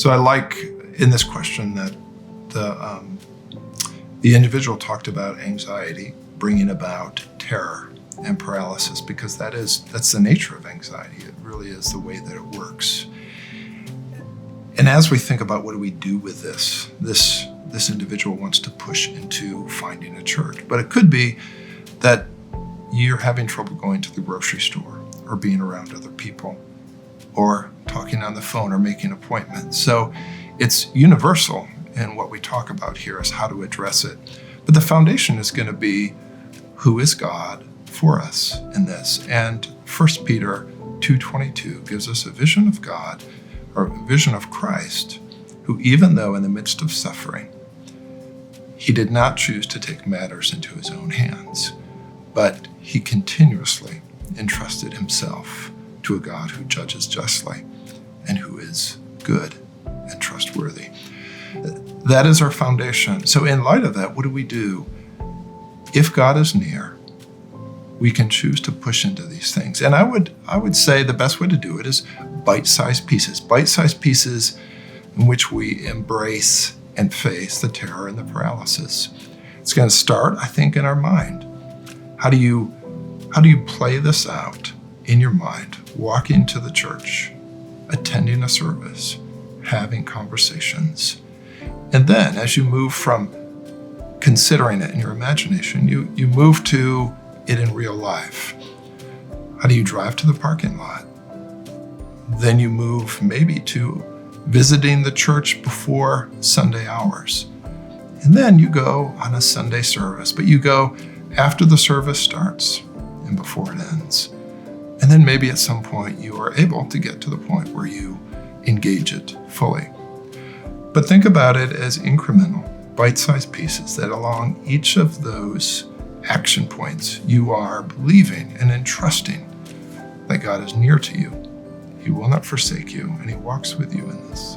So I like in this question that the individual talked about anxiety bringing about terror and paralysis, because that's the nature of anxiety. It really is the way that it works. And as we think about what do we do with this individual wants to push into finding a church. But it could be that you're having trouble going to the grocery store or being around other people or talking on the phone or making appointments. So it's universal, and what we talk about here is how to address it. But the foundation is going to be, who is God for us in this? And 1 Peter 2:22 gives us a vision of God, or a vision of Christ, who even though in the midst of suffering, he did not choose to take matters into his own hands, but he continuously entrusted himself to a God who judges justly and who is good and trustworthy. That is our foundation. So in light of that, what do we do? If God is near, we can choose to push into these things. And I would say the best way to do it is bite-sized pieces in which we embrace and face the terror and the paralysis. It's going to start, I think, in our mind. How do you play this out in your mind? Walking to the church, attending a service, having conversations. And then as you move from considering it in your imagination, you move to it in real life. How do you drive to the parking lot? Then you move maybe to visiting the church before Sunday hours. And then you go on a Sunday service, but you go after the service starts and before it ends. And then maybe at some point you are able to get to the point where you engage it fully. But think about it as incremental, bite-sized pieces that along each of those action points, you are believing and entrusting that God is near to you. He will not forsake you, and he walks with you in this.